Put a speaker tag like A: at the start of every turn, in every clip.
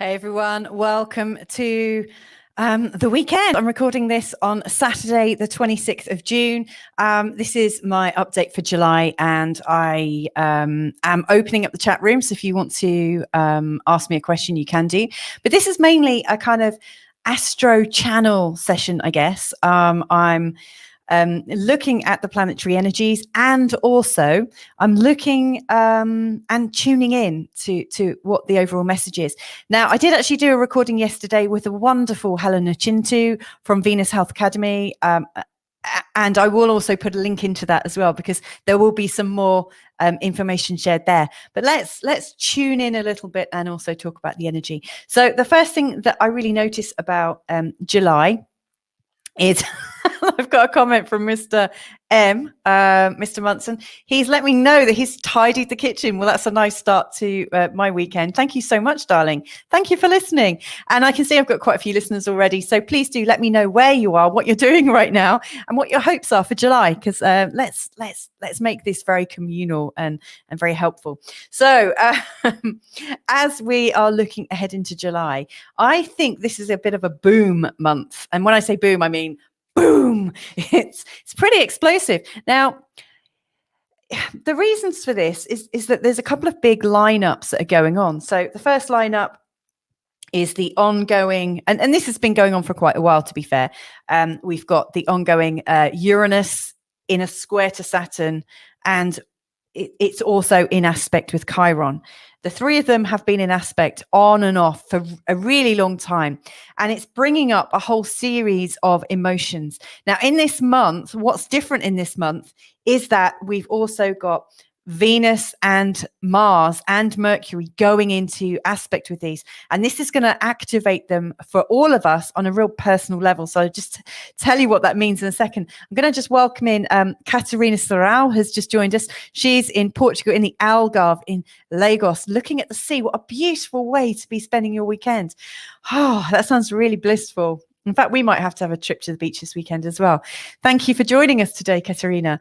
A: Hey everyone, welcome to the weekend. I'm recording this on Saturday, the 26th of June. This is my update for July, and I am opening up the chat room. So if you want to ask me a question, you can do. But this is mainly a kind of astro-channel session, I guess. I'm looking at the planetary energies, and also I'm looking and tuning in to what the overall message is. Now, I did actually do a recording yesterday with a wonderful Helena Chintu from Venus Health Academy. And I will also put a link into that as well, because there will be some more information shared there. But let's tune in a little bit and also talk about the energy. So the first thing that I really notice about July is I've got a comment from Mr. Mr. Munson. He's let me know that he's tidied the kitchen. Well, that's a nice start to my weekend. Thank you so much, darling. Thank you for listening. And I can see I've got quite a few listeners already. So please do let me know where you are, what you're doing right now, and what your hopes are for July. Because let's make this very communal and very helpful. So as we are looking ahead into July, I think this is a bit of a boom month. And when I say boom, I mean boom. It's pretty explosive. Now, the reasons for this is that there's a couple of big lineups that are going on. So the first lineup is the ongoing, and this has been going on for quite a while, to be fair. We've got the ongoing Uranus in a square to Saturn, and it's also in aspect with Chiron. The three of them have been in aspect on and off for a really long time, and it's bringing up a whole series of emotions. Now, in this month, what's different in this month is that we've also got Venus and Mars and Mercury going into aspect with these, and this is going to activate them for all of us on a real personal level. So I'll just tell you what that means in a second. I'm going to just welcome in Catarina Sorrao has just joined us. She's in Portugal, in the Algarve in Lagos, looking at the sea. What a beautiful way to be spending your weekend. Oh, that sounds really blissful. In fact, we might have to have a trip to the beach this weekend as well. Thank you for joining us today, Catarina.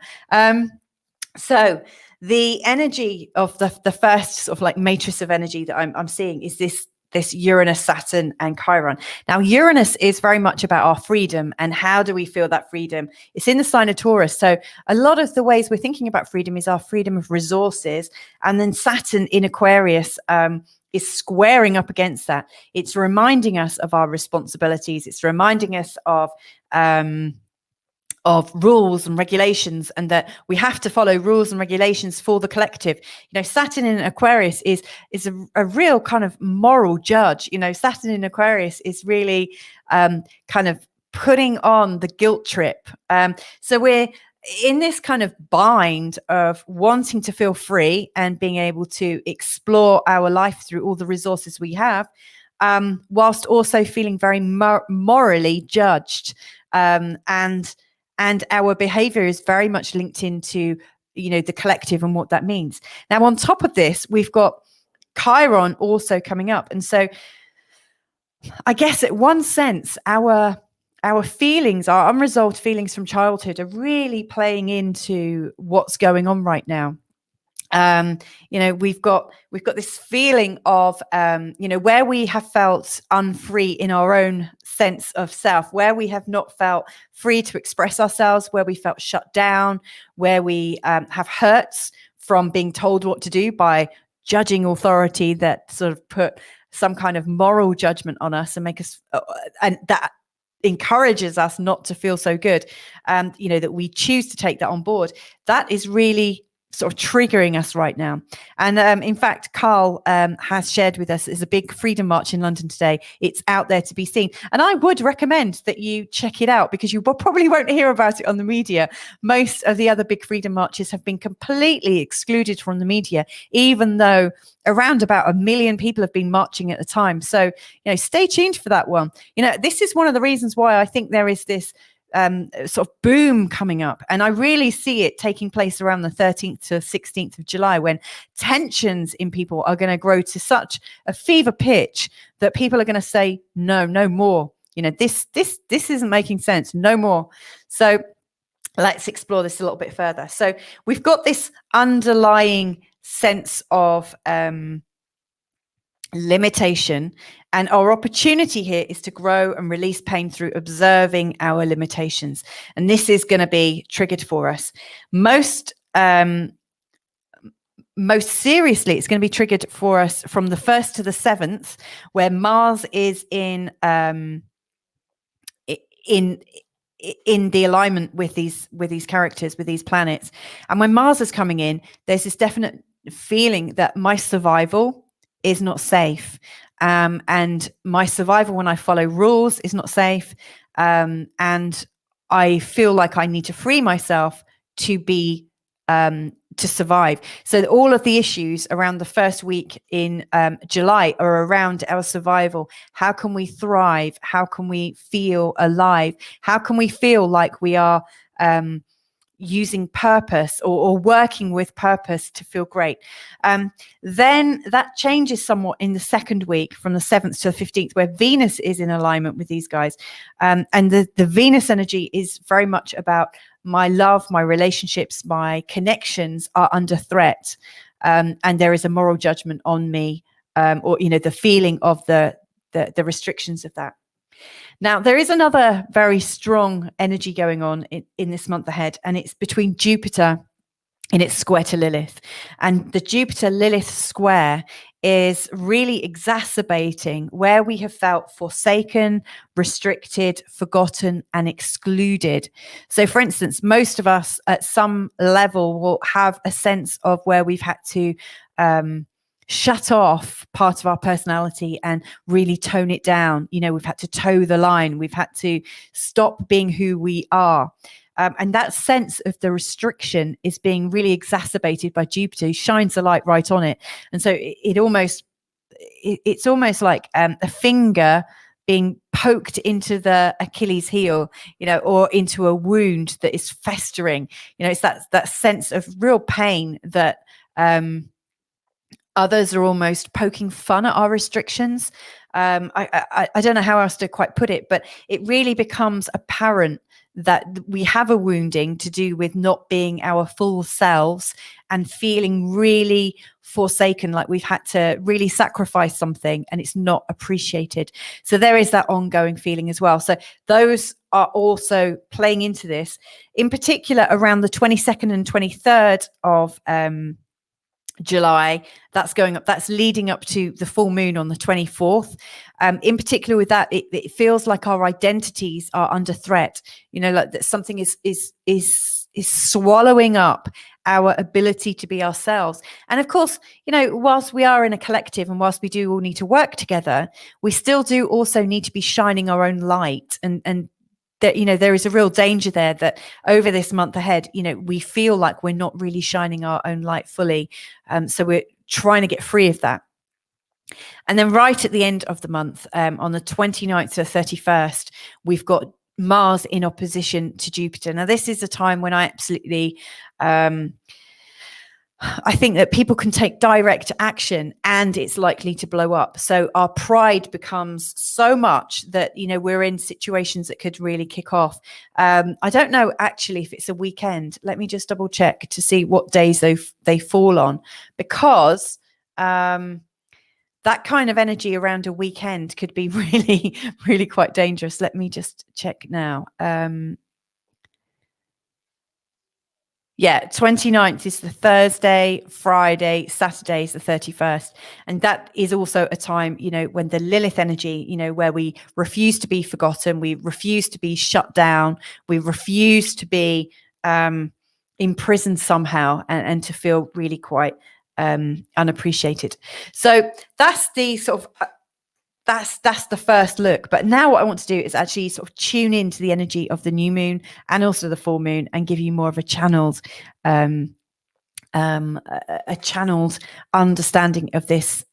A: So the energy of the first sort of like matrix of energy that I'm seeing is this Uranus, Saturn, and Chiron. Now, Uranus is very much about our freedom and how do we feel that freedom. It's in the sign of Taurus. So a lot of the ways we're thinking about freedom is our freedom of resources. And then Saturn in Aquarius is squaring up against that. It's reminding us of our responsibilities. It's reminding us of rules and regulations, and that we have to follow rules and regulations for the collective. You know, Saturn in Aquarius is a real kind of moral judge. You know, Saturn in Aquarius is really kind of putting on the guilt trip. So we're in this kind of bind of wanting to feel free and being able to explore our life through all the resources we have, whilst also feeling very morally judged. And our behavior is very much linked into, you know, the collective and what that means. Now, on top of this, we've got Chiron also coming up. And so I guess in one sense, our feelings, our unresolved feelings from childhood are really playing into what's going on right now. You know, we've got this feeling of, you know, where we have felt unfree in our own sense of self, where we have not felt free to express ourselves, where we felt shut down, where we have hurts from being told what to do by judging authority that sort of put some kind of moral judgment on us and make us, and that encourages us not to feel so good. You know, that we choose to take that on board. That is really sort of triggering us right now. And in fact, Carl has shared with us, there's a big freedom march in London today. It's out there to be seen. And I would recommend that you check it out, because you probably won't hear about it on the media. Most of the other big freedom marches have been completely excluded from the media, even though around about 1 million people have been marching at the time. So, you know, stay tuned for that one. You know, this is one of the reasons why I think there is this sort of boom coming up, and I really see it taking place around the 13th to 16th of July, when tensions in people are going to grow to such a fever pitch that people are going to say no more. You know, this isn't making sense, no more. So let's explore this a little bit further. So we've got this underlying sense of limitation. And our opportunity here is to grow and release pain through observing our limitations. And this is going to be triggered for us. Most seriously, it's going to be triggered for us from the 1st to the 7th, where Mars is in the alignment with these characters, with these planets. And when Mars is coming in, there's this definite feeling that my survival is not safe. And my survival when I follow rules is not safe. And I feel like I need to free myself to be to survive. So all of the issues around the first week in July are around our survival. How can we thrive? How can we feel alive? How can we feel like we are using purpose or working with purpose to feel great? Then that changes somewhat in the second week from the 7th to the 15th, where Venus is in alignment with these guys. And the Venus energy is very much about my love, my relationships, my connections are under threat. And there is a moral judgment on me, or, the feeling of the restrictions of that. Now, there is another very strong energy going on in this month ahead, and it's between Jupiter in its square to Lilith. And the Jupiter-Lilith square is really exacerbating where we have felt forsaken, restricted, forgotten, and excluded. So, for instance, most of us at some level will have a sense of where we've had to shut off part of our personality and really tone it down. We've had to toe the line. We've had to stop being who we are. And that sense of the restriction is being really exacerbated by Jupiter, who shines the light right on it. And so it's almost like a finger being poked into the Achilles heel, or into a wound that is festering. It's that sense of real pain that others are almost poking fun at our restrictions. I don't know how else to quite put it, but it really becomes apparent that we have a wounding to do with not being our full selves and feeling really forsaken, like we've had to really sacrifice something and it's not appreciated. So there is that ongoing feeling as well. So those are also playing into this, in particular around the 22nd and 23rd of July. That's going up, that's leading up to the full moon on the 24th. In particular with that, it feels like our identities are under threat, like that something is swallowing up our ability to be ourselves. And of course, whilst we are in a collective and whilst we do all need to work together, we still do also need to be shining our own light. And that, there is a real danger there that over this month ahead, we feel like we're not really shining our own light fully. So we're trying to get free of that. And then right at the end of the month, on the 29th to the 31st, we've got Mars in opposition to Jupiter. Now, this is a time when I absolutely, I think that people can take direct action and it's likely to blow up. So our pride becomes so much that, we're in situations that could really kick off. I don't know actually if it's a weekend. Let me just double check to see what days they fall on, because that kind of energy around a weekend could be really, really quite dangerous. Let me just check now. 29th is the Thursday, Friday, Saturday is the 31st. And that is also a time, when the Lilith energy, where we refuse to be forgotten, we refuse to be shut down, we refuse to be imprisoned somehow and to feel really quite unappreciated. So that's the sort of that's the first look. But now what I want to do is actually sort of tune into the energy of the new moon and also the full moon and give you more of a channeled understanding of this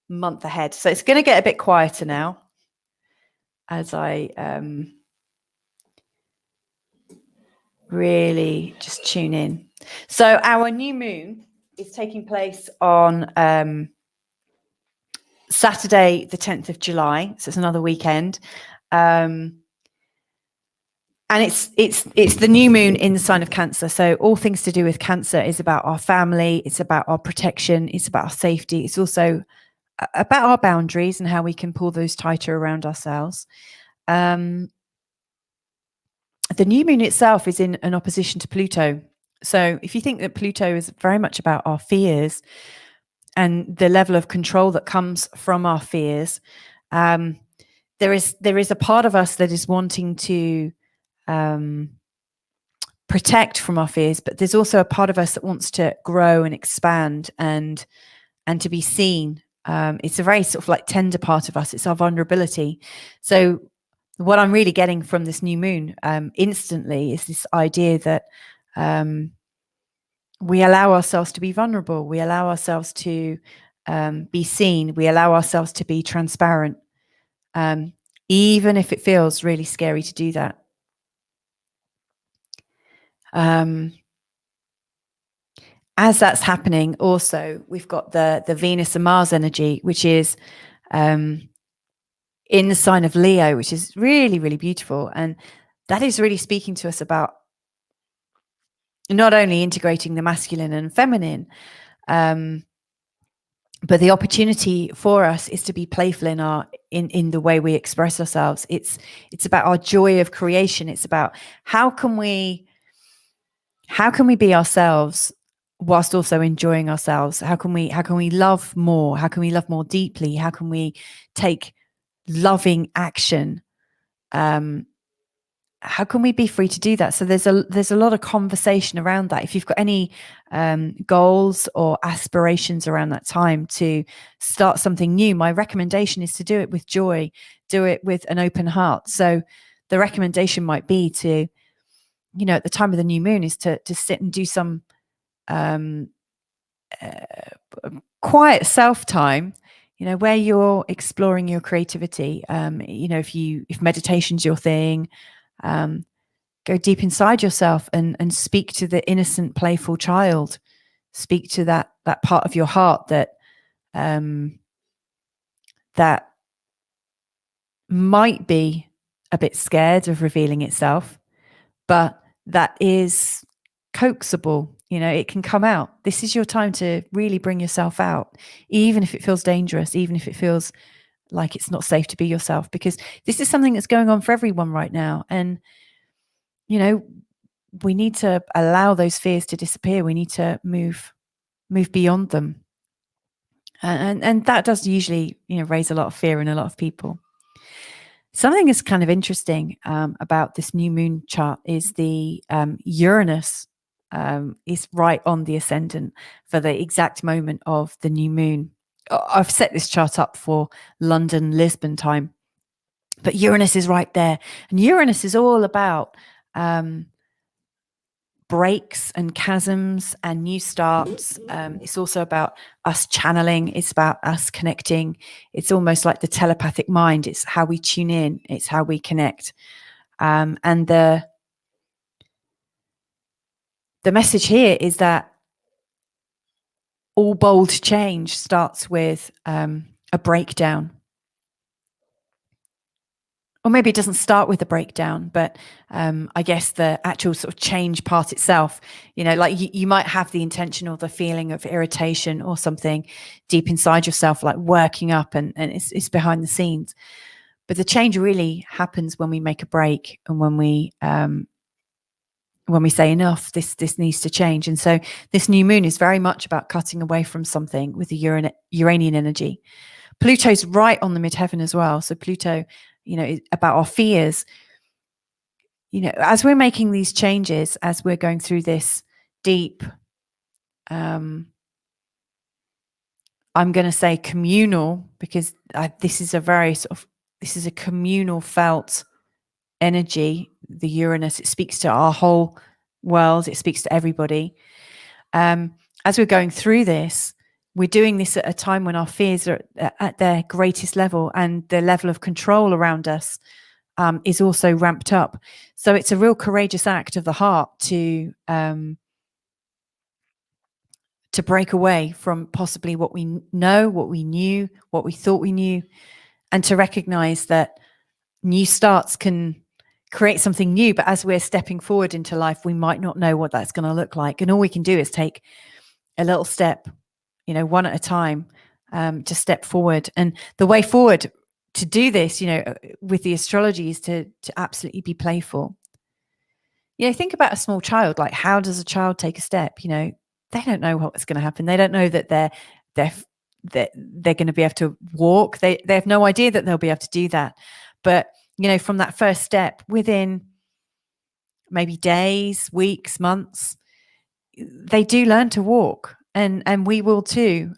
A: month ahead. So it's going to get a bit quieter now as I really just tune in. So our new moon is taking place on Saturday, the 10th of July. So it's another weekend. And And it's the new moon in the sign of Cancer. So all things to do with Cancer is about our family. It's about our protection. It's about our safety. It's also about our boundaries and how we can pull those tighter around ourselves. The new moon itself is in an opposition to Pluto. So if you think that Pluto is very much about our fears and the level of control that comes from our fears, there is a part of us that is wanting to protect from our fears, but there's also a part of us that wants to grow and expand and to be seen. It's a very sort of like tender part of us. It's our vulnerability. So what I'm really getting from this new moon instantly is this idea that we allow ourselves to be vulnerable. We allow ourselves to be seen. We allow ourselves to be transparent, even if it feels really scary to do that. As that's happening, also, we've got the Venus and Mars energy, which is in the sign of Leo, which is really, really beautiful. And that is really speaking to us about not only integrating the masculine and feminine, but the opportunity for us is to be playful in the way we express ourselves. It's about our joy of creation. It's about how can we be ourselves whilst also enjoying ourselves? How can we love more? How can we love more deeply? How can we take loving action? How can we be free to do that? So there's a lot of conversation around that. If you've got any goals or aspirations around that time to start something new, my recommendation is to do it with joy, do it with an open heart. So the recommendation might be to, at the time of the new moon, is to sit and do some quiet self time, where you're exploring your creativity. If meditation's your thing, go deep inside yourself and speak to the innocent, playful child. Speak to that part of your heart that that might be a bit scared of revealing itself, but that is coaxable. It can come out. This is your time to really bring yourself out, even if it feels dangerous, even if it feels like it's not safe to be yourself, because this is something that's going on for everyone right now. And, we need to allow those fears to disappear. We need to move beyond them. And that does usually, raise a lot of fear in a lot of people. Something that's kind of interesting about this new moon chart is the Uranus is right on the ascendant for the exact moment of the new moon. I've set this chart up for London, Lisbon time, but Uranus is right there. And Uranus is all about breaks and chasms and new starts. It's also about us channeling. It's about us connecting. It's almost like the telepathic mind. It's how we tune in. It's how we connect. And the message here is that all bold change starts with a breakdown. Or maybe it doesn't start with a breakdown, but I guess the actual sort of change part itself, like you might have the intention or the feeling of irritation or something deep inside yourself, like working up and it's behind the scenes. But the change really happens when we make a break and when we say enough, this needs to change. And so this new moon is very much about cutting away from something with the Uranian energy. Pluto's right on the midheaven as well. So Pluto, about our fears, as we're making these changes, as we're going through this deep, I'm going to say communal, because this is a communal felt energy. The Uranus, it speaks to our whole world. It speaks to everybody. As we're going through this, we're doing this at a time when our fears are at their greatest level, and the level of control around us is also ramped up. So it's a real courageous act of the heart to break away from possibly what we know, what we knew, what we thought we knew, and to recognize that new starts can create something new. But as we're stepping forward into life, we might not know what that's going to look like. And all we can do is take a little step, one at a time, to step forward. And the way forward to do this, with the astrology is to absolutely be playful. Think about a small child. Like, how does a child take a step? They don't know what's going to happen. They don't know that they're going to be able to walk. They have no idea that they'll be able to do that. But from that first step, within maybe days, weeks, months, they do learn to walk, and we will too.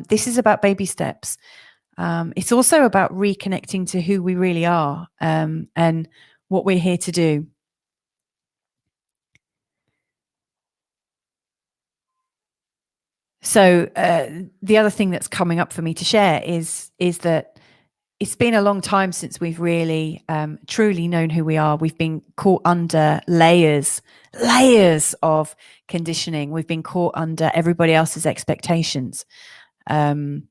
A: This is about baby steps. It's also about reconnecting to who we really are, and what we're here to do. So the other thing that's coming up for me to share is that it's been a long time since we've really truly known who we are. We've been caught under layers of conditioning. We've been caught under everybody else's expectations. And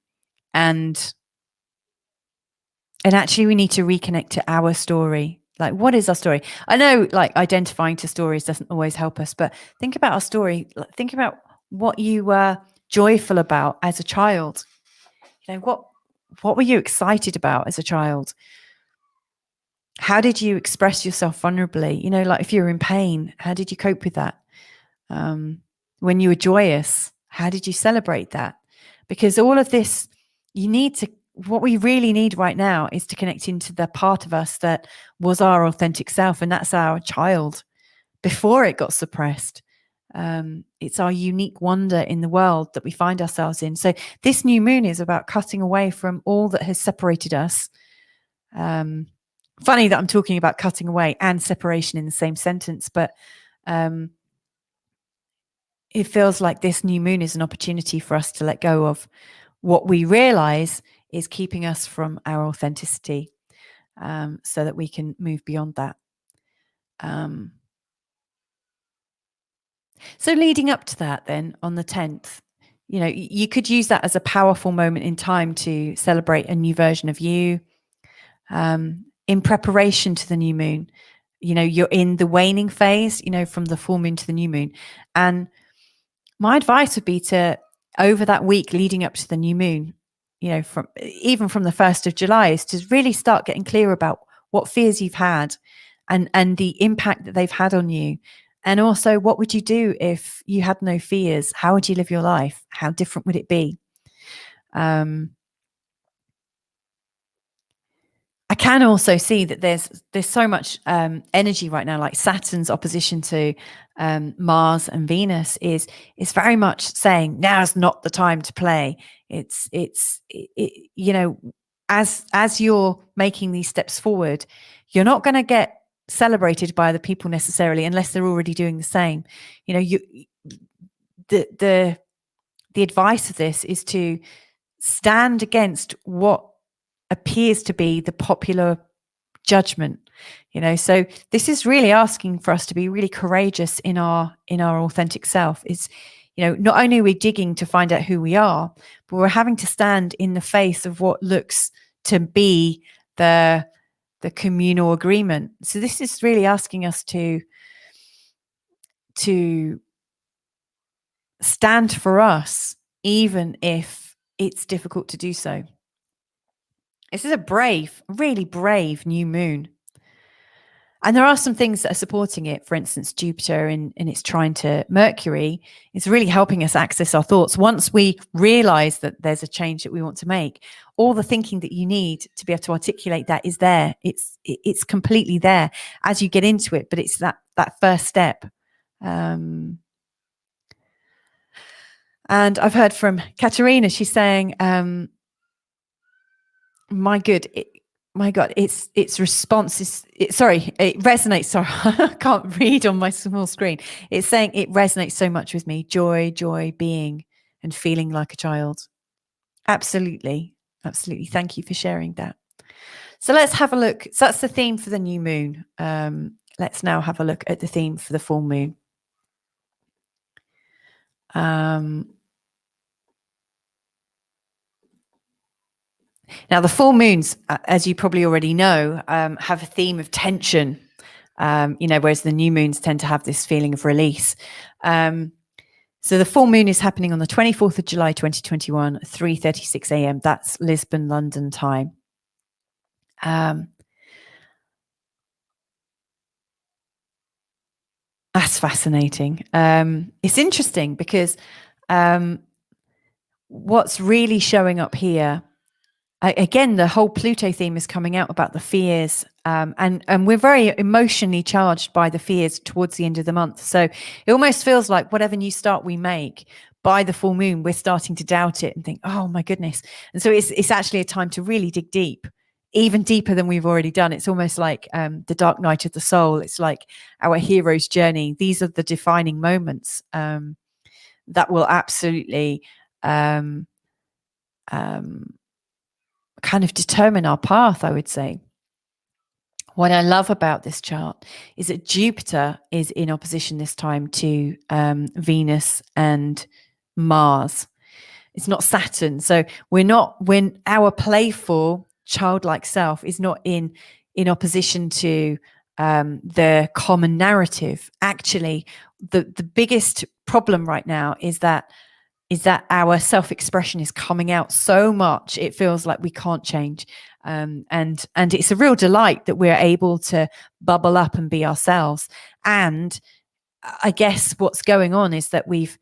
A: actually we need to reconnect to our story. Like, what is our story? I know, like, identifying to stories doesn't always help us, but think about our story. Think about what you were joyful about as a child. What were you excited about as a child? How did you express yourself vulnerably? Like, if you were in pain, how did you cope with that? When you were joyous, how did you celebrate that? Because all of this, what we really need right now is to connect into the part of us that was our authentic self, and that's our child before it got suppressed. It's our unique wonder in the world that we find ourselves in. So this new moon is about cutting away from all that has separated us. Funny that I'm talking about cutting away and separation in the same sentence, but it feels like this new moon is an opportunity for us to let go of what we realize is keeping us from our authenticity, so that we can move beyond that. So leading up to that, then, on the 10th, you could use that as a powerful moment in time to celebrate a new version of you. In preparation to the new moon, you're in the waning phase, from the full moon to the new moon. And my advice would be to, over that week leading up to the new moon, from the 1st of July, is to really start getting clear about what fears you've had and the impact that they've had on you. And also, what would you do if you had no fears? How would you live your life? How different would it be? I can also see that there's so much energy right now, like Saturn's opposition to Mars and Venus is very much saying now's not the time to play. It's as you're making these steps forward, you're not going to get celebrated by the people necessarily unless they're already doing the same. The advice of this is to stand against what appears to be the popular judgment. So this is really asking for us to be really courageous in our authentic self. It's not only are we digging to find out who we are, but we're having to stand in the face of what looks to be the communal agreement. So this is really asking us to stand for us, even if it's difficult to do so. This is a really brave new moon. And there are some things that are supporting it. For instance, Jupiter in its trine to Mercury is really helping us access our thoughts. Once we realize that there's a change that we want to make, all the thinking that you need to be able to articulate that is there. It's completely there as you get into it, but it's that first step. And I've heard from Katerina, she's saying, my God, its response is, it resonates. Sorry, I can't read on my small screen. It's saying it resonates so much with me. Joy, being and feeling like a child. Absolutely. Thank you for sharing that. So let's have a look. So that's the theme for the new moon. Let's now have a look at the theme for the full moon. Now, the full moons, as you probably already know, have a theme of tension. whereas the new moons tend to have this feeling of release. So the full moon is happening on the 24th of July, 2021, 3:36 a.m. That's Lisbon, London time. That's fascinating. It's interesting because what's really showing up here, again, the whole Pluto theme is coming out about the fears, and we're very emotionally charged by the fears towards the end of the month. So it almost feels like whatever new start we make by the full moon, we're starting to doubt it and think, oh my goodness. And so it's actually a time to really dig deep, even deeper than we've already done. It's almost like the dark night of the soul. It's like our hero's journey. These are the defining moments that will absolutely kind of determine our path, I would say. What I love about this chart is that Jupiter is in opposition this time to Venus and Mars. It's not Saturn. So when our playful childlike self is not in opposition to the common narrative. Actually, the biggest problem right now is that our self-expression is coming out so much it feels like we can't change, and it's a real delight that we're able to bubble up and be ourselves. And I guess what's going on is that we've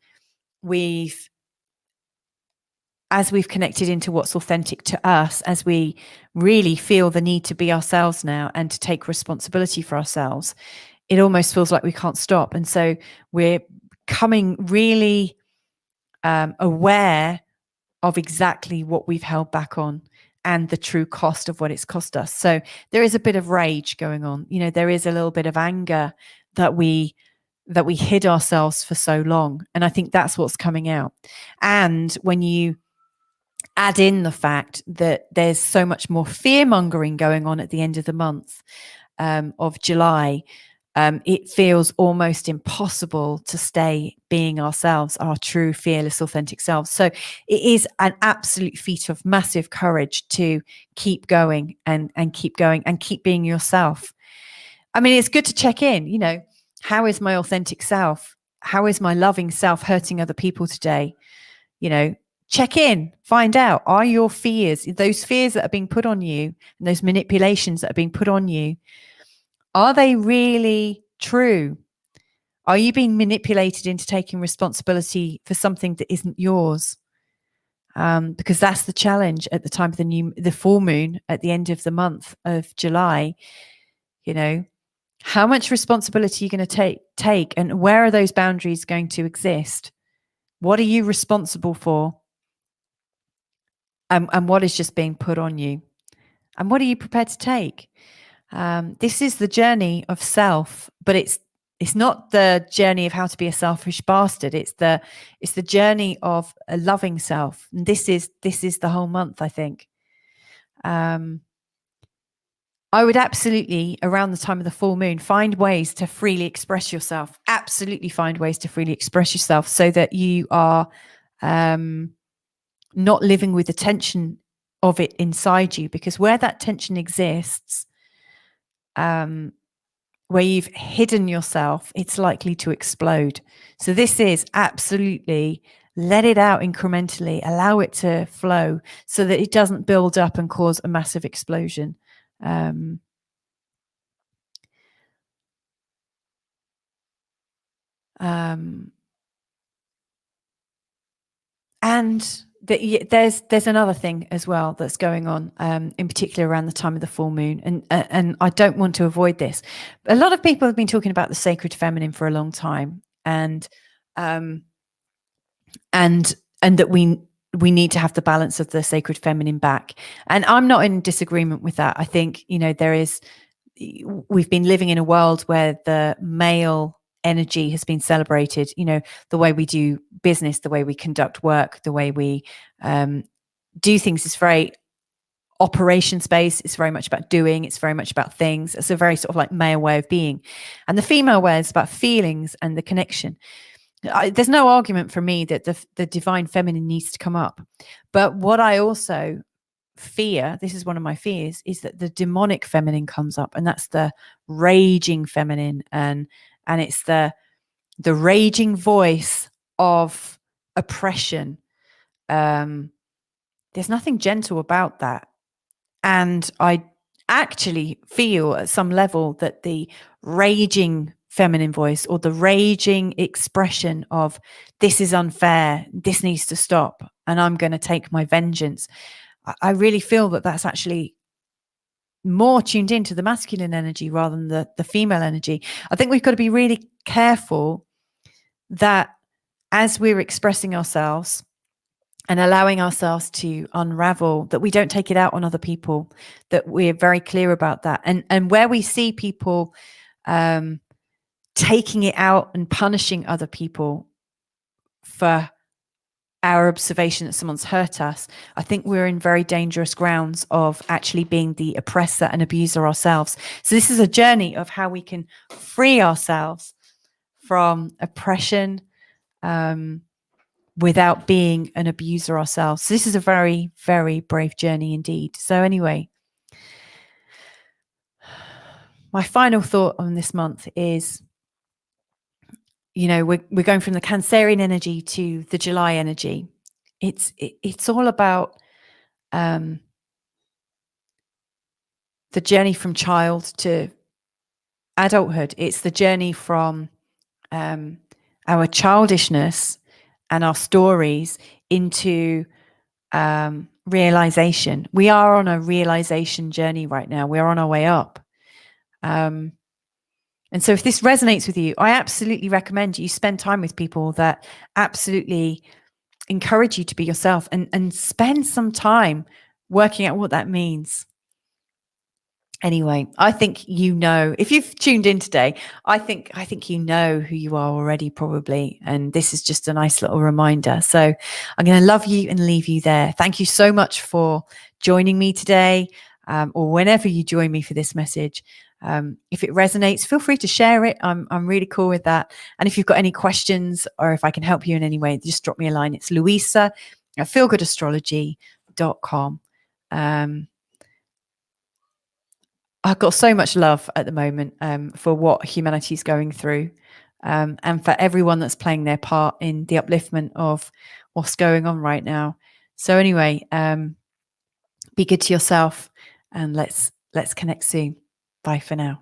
A: as we've connected into what's authentic to us, as we really feel the need to be ourselves now and to take responsibility for ourselves, it almost feels like we can't stop. And so we're coming really aware of exactly what we've held back on and the true cost of what it's cost us. So there is a bit of rage going on. There is a little bit of anger that we hid ourselves for so long. And I think that's what's coming out. And when you add in the fact that there's so much more fear mongering going on at the end of the month of July, it feels almost impossible to stay being ourselves, our true, fearless, authentic selves. So it is an absolute feat of massive courage to keep going and keep going and keep being yourself. I mean, it's good to check in, how is my authentic self? How is my loving self hurting other people today? Check in, find out, are your fears, those fears that are being put on you and those manipulations that are being put on you, are they really true? Are you being manipulated into taking responsibility for something that isn't yours? Because that's the challenge at the time of the full moon at the end of the month of July. How much responsibility are you going to take, and where are those boundaries going to exist? What are you responsible for? And what is just being put on you? And what are you prepared to take? This is the journey of self, but it's not the journey of how to be a selfish bastard. It's the journey of a loving self. And this is the whole month, I think. I would absolutely, around the time of the full moon, find ways to freely express yourself. Absolutely find ways to freely express yourself so that you are not living with the tension of it inside you, because where that tension exists, where you've hidden yourself, it's likely to explode. So this is absolutely let it out incrementally, allow it to flow so that it doesn't build up and cause a massive explosion. And there's another thing as well that's going on, in particular around the time of the full moon, and I don't want to avoid this. A lot of people have been talking about the sacred feminine for a long time, and that we need to have the balance of the sacred feminine back. And I'm not in disagreement with that. I think we've been living in a world where the male energy has been celebrated, the way we do business, the way we conduct work, the way we do things is very operation space. It's very much about doing, it's very much about things. It's a very sort of like male way of being, and the female way is about feelings and the connection. There's no argument for me that the divine feminine needs to come up, but what I also fear, this is one of my fears, is that the demonic feminine comes up, and that's the raging feminine, and it's the raging voice of oppression. There's nothing gentle about that. And I actually feel at some level that the raging feminine voice, or the raging expression of this is unfair, this needs to stop, and I'm going to take my vengeance, I really feel that that's actually more tuned into the masculine energy rather than the female energy. I think we've got to be really careful that as we're expressing ourselves and allowing ourselves to unravel, that we don't take it out on other people, that we're very clear about that. And where we see people taking it out and punishing other people for our observation that someone's hurt us, I think we're in very dangerous grounds of actually being the oppressor and abuser ourselves. So this is a journey of how we can free ourselves from oppression without being an abuser ourselves. So this is a very, very brave journey indeed. So anyway, my final thought on this month is, you know, we're going from the Cancerian energy to the July energy. It's all about the journey from child to adulthood. It's the journey from our childishness and our stories into realization. We are on a realization journey right now. We're on our way up. And so if this resonates with you, I absolutely recommend you spend time with people that absolutely encourage you to be yourself, and spend some time working out what that means. Anyway, I think, you know, if you've tuned in today, I think you know who you are already, probably. And this is just a nice little reminder. So I'm going to love you and leave you there. Thank you so much for joining me today, or whenever you join me for this message. If it resonates, feel free to share it. I'm really cool with that. And if you've got any questions, or if I can help you in any way, just drop me a line. It's Louisa at feelgoodastrology.com. I've got so much love at the moment for what humanity is going through, and for everyone that's playing their part in the upliftment of what's going on right now. So anyway, be good to yourself, and let's connect soon. Bye for now.